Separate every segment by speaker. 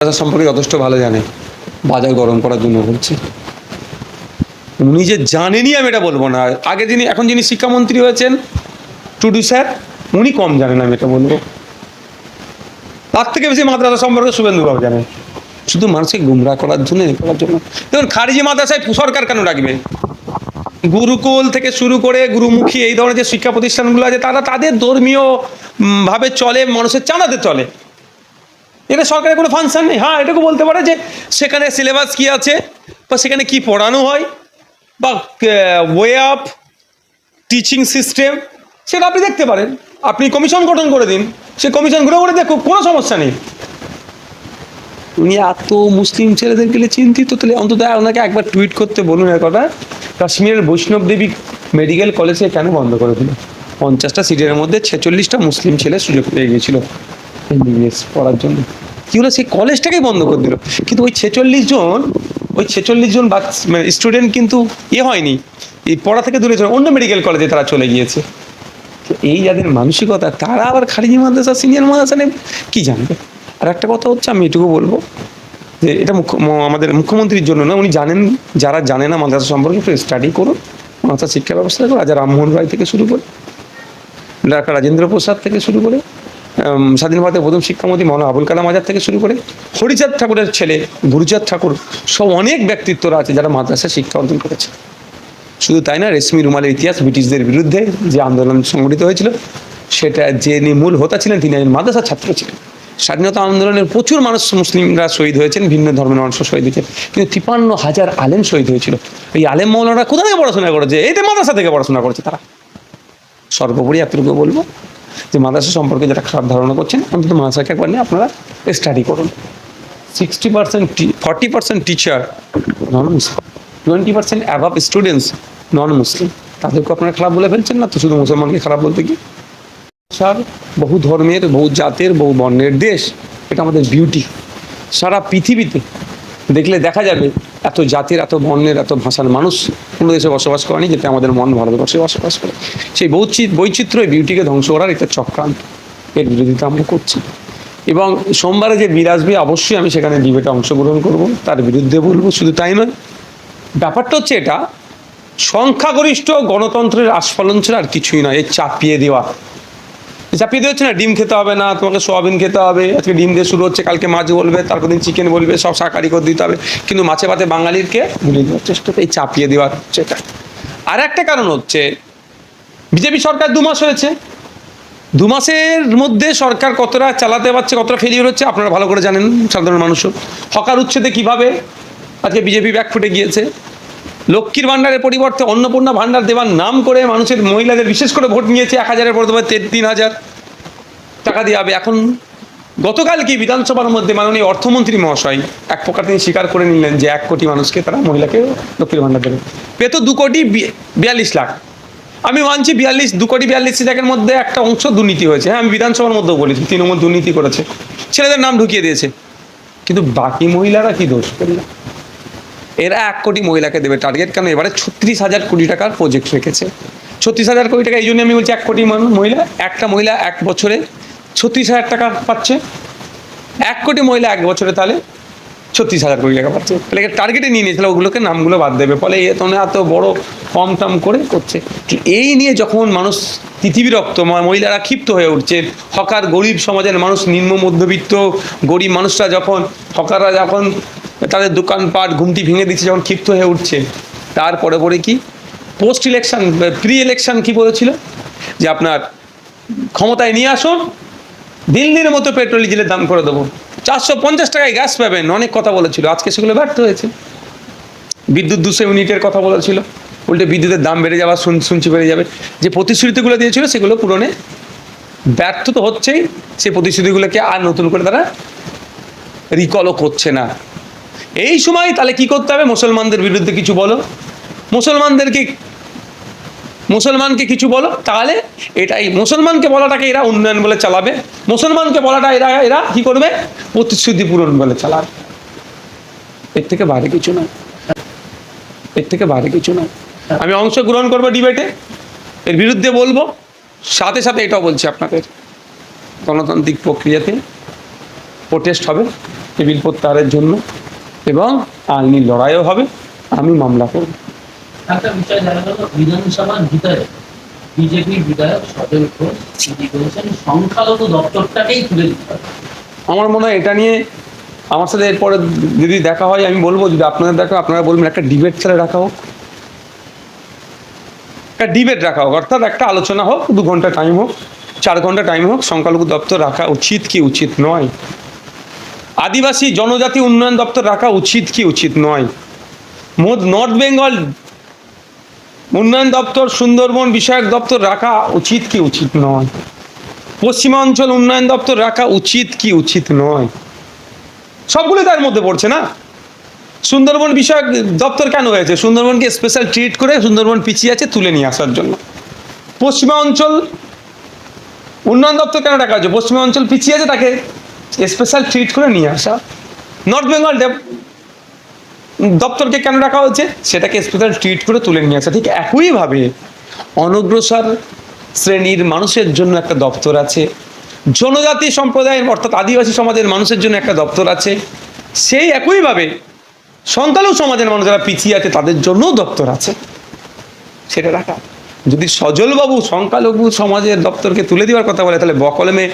Speaker 1: সম্পর্কে যথেষ্ট ভালো জানে, বাজার গরম করার জন্য বলছে। উনি যে জানেনই আমি এটা বলবো না। আগে যিনি এখন যিনি শিক্ষামন্ত্রী হয়েছেন টুডু স্যার, উনি কম জানেন আমি এটা বলবো। তার থেকে বেশি মাদ্রাসা সম্পর্কে শুভেন্দুবাবু জানেন, শুধু মানুষকে গুমরাহ করার জন্য দেখুন খারিজি মাদ্রাসায় সরকার কেন রাখবে? গুরুকুল থেকে শুরু করে গুরুমুখী এই ধরনের যে শিক্ষা প্রতিষ্ঠানগুলো আছে তারা তাদের ধর্মীয় ভাবে চলে, মানুষের চাঁদাতে চলে। এটা সরকারের কোনো ফাংশন নেই। হ্যাঁ, এটুকু বলতে পারে যে সেখানে সিলেবাস কি আছে বা সেখানে কি পড়ানো হয় বা ওয়ে অফ টিচিং সিস্টেম, সেটা আপনি দেখতে পারেন। আপনি কমিশন গঠন করে দিন, সে কমিশন ঘুরে ঘুরে দেখুক, কোনো সমস্যা নেই। উনি এত মুসলিম ছেলেদের গেলে চিন্তিত, তাহলে অন্তত ওনাকে একবার টুইট করতে বলুন এর কথা, কাশ্মীরের বৈষ্ণব দেবী মেডিকেল কলেজে কেন বন্ধ করে দিল? 50টা সিটের মধ্যে 46টা মুসলিম ছেলে সুযোগ পেয়ে গিয়েছিল MBBS পড়ার জন্য। কি হলো, সেই কলেজটাকেই বন্ধ করে দিল। কিন্তু ওই 46 জন স্টুডেন্ট কিন্তু হয়নি, এই পড়া থেকে দূরে অন্য মেডিকেল কলেজে তারা চলে গিয়েছে। এই যাদের মানসিকতা, তারা আবার খারিজি মাদ্রাসা সিনিয়র মাদ্রাসা নেই কি জানবে? আর একটা কথা হচ্ছে, আমি এটুকু বলবো যে এটা আমাদের মুখ্যমন্ত্রীর জন্য না, উনি জানেন, যারা জানে না মাদ্রাসা সম্পর্কে একটু স্টাডি করুন, মাদ্রাসা শিক্ষা ব্যবস্থা করুন। রাজা রামমোহন রায় থেকে শুরু করে ডাক্তার রাজেন্দ্র প্রসাদ থেকে শুরু করে স্বাধীন ভারতের প্রথম শিক্ষামন্ত্রী মৌলানা আবুল কালাম আজাদ থেকে শুরু করে হরিচাঁদ ঠাকুরের ছেলে গুরুচাঁদ ঠাকুর, সব অনেক ব্যক্তিত্বরা আছে যারা মাদ্রাসা শিক্ষা অর্জন করেছে। শুধু তাই না, রেশমি রুমালের ইতিহাস, ব্রিটিশদের বিরুদ্ধে যে আন্দোলন সংগঠিত হয়েছিল, সেটা যে মূল হোতা ছিলেন তিনি একজন মাদ্রাসার ছাত্র ছিলেন। স্বাধীনতা আন্দোলনের প্রচুর মানুষ মুসলিমরা শহীদ হয়েছেন, ভিন্ন ধর্মের মানুষও শহীদ হয়েছেন, কিন্তু 53,000 আলেম শহীদ হয়েছিল। এই আলেম মৌলানা কোথা থেকে পড়াশোনা করেছে? এই তো মাদ্রাসা থেকে পড়াশোনা করেছে তারা। সর্বোপরি এতটুকু বলবো যে মাদ্রাসা সম্পর্কে যেটা খারাপ ধারণা করছেন, অন্তত মাদ্রাসাকে একবার নিয়ে আপনারা স্টাডি করুন। 40% টিচার নন মুসলিম, 20% অ্যাভাব স্টুডেন্টস নন মুসলিম। তাদেরকে আপনারা খারাপ বলে ফেলছেন না তো? শুধু মুসলমানকে খারাপ বলতে কি? স্যার, বহু ধর্মের, বহু জাতের, বহু বর্ণের দেশ, এটা আমাদের বিউটি। সারা পৃথিবীতে দেখলে দেখা যাবে এত জাতির, এত বর্ণের, এত ভাষার মানুষ কোনো দেশে বসবাস করেনি যেটা আমাদের মন ভারতবর্ষে বসবাস করে। সেই বৈচিত্র্য বিউটিকে ধ্বংস করার এটা চক্রান্ত, এর বিরোধিতা আমরা করছি। এবং সোমবারে যে বিল আসবে, অবশ্যই আমি সেখানে ডিবেটে অংশগ্রহণ করব, তার বিরুদ্ধে বলবো। শুধু তাই নয়, ব্যাপারটা হচ্ছে এটা সংখ্যাগরিষ্ঠ গণতন্ত্রের আস্ফলন ছাড়া আর কিছুই নয়। এই চাপিয়ে দেওয়া হচ্ছে না, ডিম খেতে হবে না, তোমাকে সোয়াবিন খেতে হবে, আজকে ডিম দিয়ে শুরু হচ্ছে, কালকে মাছ বলবে, তারপর দিন চিকেন বলবে, সব শাকাহারি করে দিতে হবে, কিন্তু মাছে ভাতে বাঙালিরকে ভুলে দেওয়ার চেষ্টা, এই চাপিয়ে দেওয়া হচ্ছে এটা। আর একটা কারণ হচ্ছে, বিজেপি সরকার 2 মাস হয়েছে, 2 মাসের মধ্যে সরকার কতটা চালাতে পারছে, কতটা ফেলিওর হচ্ছে আপনারা ভালো করে জানেন, সাধারণ মানুষও। হকার উচ্ছেদে কিভাবে আজকে বিজেপি ব্যাকফুটে গিয়েছে, লক্ষ্মীর ভাণ্ডারের পরিবর্তে অন্নপূর্ণা ভাণ্ডার দেওয়ার নাম করে মানুষের, মহিলাদের বিশেষ করে ভোট নিয়েছে, 1000-এর পরিবর্তে 3,000 টাকা দিয়ে হবে। এখন গতকাল কি বিধানসভার মধ্যে মাননীয় অর্থমন্ত্রী মহাশয় এক প্রকার তিনি স্বীকার করে নিলেন যে 1 কোটি মানুষকে তারা, মহিলাকে লক্ষ্মীর ভাণ্ডার দেবে। পেত 2,42 লাখ। আমি মানছি 2,42 লাখের মধ্যে একটা অংশ দুর্নীতি হয়েছে। হ্যাঁ, আমি বিধানসভার মধ্যেও বলেছি তৃণমূল দুর্নীতি করেছে, ছেলেদের নাম ঢুকিয়ে দিয়েছে, কিন্তু বাকি মহিলারা কি দোষ করল? এরা 1 কোটি মহিলাকে দেবে টার্গেট, কেন এবারে 36,000 কোটি টাকার প্রজেক্ট রেখেছে। 36,000 কোটি টাকা এই জন্য আমি বলছি 1 কোটি মহিলা, একটা মহিলা 1 বছরে 36,000 টাকা পাচ্ছে। 1 কোটি মহিলা 1 বছরে তাহলে 36,000 কোটি টাকা পাচ্ছে। তাহলে টার্গেটে নিয়ে নিয়েছিল, ওগুলোকে নামগুলো বাদ দেবে, ফলে এত বড় কম টাম করে করছে। এই নিয়ে যখন মানুষ পৃথিবীরক্ত, মহিলারা ক্ষিপ্ত হয়ে উঠছে, হকার, গরিব সমাজের মানুষ, নিম্ন মধ্যবিত্ত গরিব মানুষরা যখন, হকাররা যখন তাদের দোকানপাট ঘুমটি ভেঙে দিচ্ছে, যখন ক্ষিপ্ত হয়ে উঠছে, তারপরে পরে কি পোস্ট ইলেকশন, প্রি ইলেকশন কি বলেছিল যে আপনার ক্ষমতায় নিয়ে আসুন, দিল্লির মতো পেট্রোল ডিজেলের দাম করে দেবো, 450 টাকায় গ্যাস পাবেন, অনেক কথা বলেছিল। আজকে সেগুলো ব্যর্থ হয়েছে। বিদ্যুৎ 200 ইউনিটের কথা বলেছিল, উল্টে বিদ্যুতের দাম বেড়ে যাওয়া শুনছি বেড়ে যাবে। যে প্রতিশ্রুতিগুলো দিয়েছিল সেগুলো পূরণে ব্যর্থ তো হচ্ছেই, সেই প্রতিশ্রুতিগুলোকে আর নতুন করে তারা রিকলও করছে না। এই সময় তাহলে কি করতে হবে? মুসলমানদের বিরুদ্ধে কিছু বলো, মুসলমানকে কিছু বলো, তাহলে এটাই মুসলমানকে বলাটাকে এরা উন্নয়ন বলে চালাবে, মুসলমানকে বলাটা এরা কি করবে? প্রতিশ্রুতি পূরণ বলে চালাবে। এর থেকে বাইরে কিছু নয়। আমি অংশগ্রহণ করবো ডিবেটে, এর বিরুদ্ধে বলবো, সাথে সাথে এটাও বলছি আপনাদের গণতান্ত্রিক প্রক্রিয়াতে প্রোটেস্ট হবে, টেবিল প্রত্যাহারের জন্য, এবং আইনি লড়াইও হবে, আমি মামলা করব।
Speaker 2: একটা বিষয় দেখা গেল বিধানসভার ভিতরে বিজেপির বিধায়ক সজল ঘোষ তিনি বলেছেন সংখ্যালঘু দপ্তরটাকেই তুলে দিতে হবে।
Speaker 1: আমার মনে হয় এটা নিয়ে আমার সাথে এরপরে যদি দেখা হয় আমি বলবো, যদি আপনাদের দেখা আপনারা বলবেন একটা ডিবেট খেলে রাখা হোক, একটা ডিবেট রাখা হোক, অর্থাৎ একটা আলোচনা হোক, 2 ঘন্টা টাইম হোক, 4 ঘন্টা টাইম হোক, সংখ্যালঘু দপ্তর রাখা উচিত কি উচিত নয়, আদিবাসী জনজাতি উন্নয়ন দপ্তর রাখা উচিত কি উচিত নয়, নর্থ বেঙ্গল উন্নয়ন দপ্তর, সুন্দরবন বিষয়ক দপ্তর রাখা উচিত কি উচিত নয়, পশ্চিমাঞ্চল উন্নয়ন দপ্তর রাখা উচিত কি উচিত নয়, সবগুলো তার মধ্যে পড়ছে না। সুন্দরবন বিষয়ক দপ্তর কেন হয়েছে? সুন্দরবনকে স্পেশাল ট্রিট করে সুন্দরবন পিছিয়ে আছে তুলে নিয়ে আসার জন্য। পশ্চিমাঞ্চল উন্নয়ন দপ্তর কেন রাখা হয়েছে? পশ্চিমাঞ্চল পিছিয়ে আছে, তাকে স্পেশাল ট্রিট করে নিয়ে আসা। নর্থ বেঙ্গল দপ্তরকে কেন রাখা হয়েছে? সেটাকে স্পেশাল ট্রিট করে তুলে নিয়ে আসা। ঠিক একইভাবে অনগ্রসর শ্রেণীর মানুষের জন্য একটা দপ্তর আছে, জনজাতি সম্প্রদায়ের অর্থাৎ আদিবাসী সমাজের মানুষের জন্য একটা দপ্তর আছে, সেই একইভাবে সংখ্যালঘু সমাজের মানুষ যারা পিছিয়ে আছে তাদের জন্যও দপ্তর আছে, সেটা রাখা। যদি সজলবাবু সংখ্যালঘু সমাজের দপ্তরকে তুলে দেওয়ার কথা বলে, তাহলে বকলমে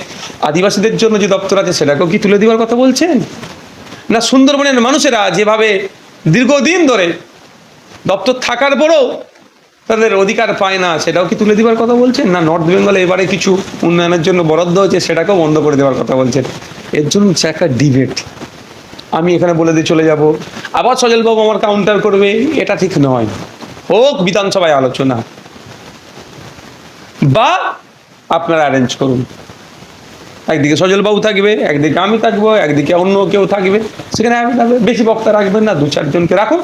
Speaker 1: আদিবাসীদের জন্য যে দপ্তর আছে সেটাকেও কি তুলে দেওয়ার কথা বলছেন? না সুন্দরবনের মানুষেরা যেভাবে দীর্ঘদিন ধরে দপ্তর থাকার পরেও তাদের অধিকার পায় না, সেটাও কি তুলে দেওয়ার কথা বলছেন? না নর্থ বেঙ্গলে এবারে কিছু উন্নয়নের জন্য বরাদ্দ হয়েছে সেটাকেও বন্ধ করে দেওয়ার কথা বলছেন? এর জন্য একটা ডিবেট আমি এখানে বলে দিয়ে চলে যাব, আবার সজলবাবু আমার কাউন্টার করবে, এটা ঠিক নয়। হোক বিধানসভায় আলোচনা, বা আপনারা অ্যারেঞ্জ করুন, একদিকে সজলবাবু থাকবে, একদিকে আমি থাকবো, একদিকে অন্য কেউ থাকবে, সেখানে বেশি বক্তা রাখবেন না, 2-4 জনকে রাখুন।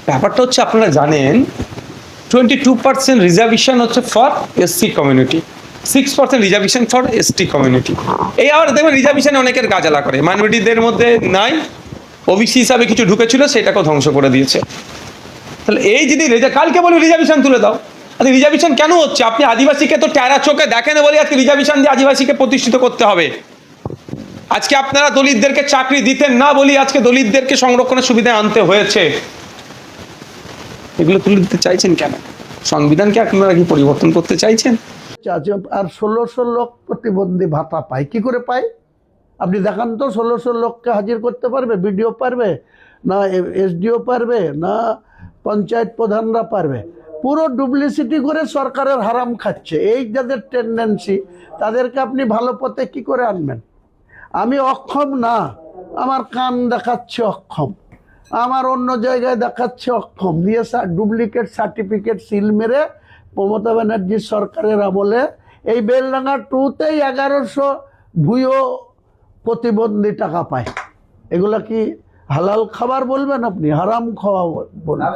Speaker 1: ব্যাপারটা হচ্ছে আপনারা জানেন 22% রিজার্ভেশন হচ্ছে for SC community, 6% reservation for ST community. এই আবার দেখবেন রিজার্ভেশনে অনেকের গাজালা করে, মাইনরিটিদের মধ্যে নাই, ওবিসি হিসাবে কিছু ঢুকেছিল সেটাকেও ধ্বংস করে দিয়েছে। তাহলে এই যদি কালকে বলি রিজার্ভেশন তুলে দাও, আচ্ছা রিজার্ভেশন কেন হচ্ছে? আপনি আদিবাসীকে তো ট্যারা চোখে দেখেন বলে আজকে রিজার্ভেশন দিয়ে আদিবাসীকে প্রতিষ্ঠিত করতে হবে। আজকে আপনারা দলিতদেরকে চাকরি দিতেন না বলি আজকে দলিতদেরকে সংরক্ষণের সুবিধা আনতে হয়েছে। এগুলো তুলে দিতে চাইছেন কেন? সংবিধানকে আপনারা কি পরিবর্তন করতে চাইছেন?
Speaker 3: আর 1600 লোক প্রতিবন্ধী ভাতা পায়, কি করে পায়? আপনি দেখান তো, 1600 লোককে হাজির করতে পারবে? বিডিও পারবে না? এসডিও পারবে না? পঞ্চায়েত প্রধানরা পারবে? পুরো ডুপ্লিসিটি করে সরকারের হারাম খাচ্ছে। এই যাদের টেন্ডেন্সি তাদেরকে আপনি ভালো পথে কি করে আনবেন? আমি অক্ষম না, আমার কান দেখাচ্ছে অক্ষম, আমার অন্য জায়গায় দেখাচ্ছে অক্ষম, দিয়ে ডুপ্লিকেট সার্টিফিকেট সিল মেরে মমতা ব্যানার্জির সরকারের আমলে এই বেলডাঙ্গা 2তেই 1100 ভুয়ো প্রতিবন্ধী টাকা পায়। এগুলা কি হালাল খাবার বলবেন আপনি? হারাম খাওয়া বলবেন।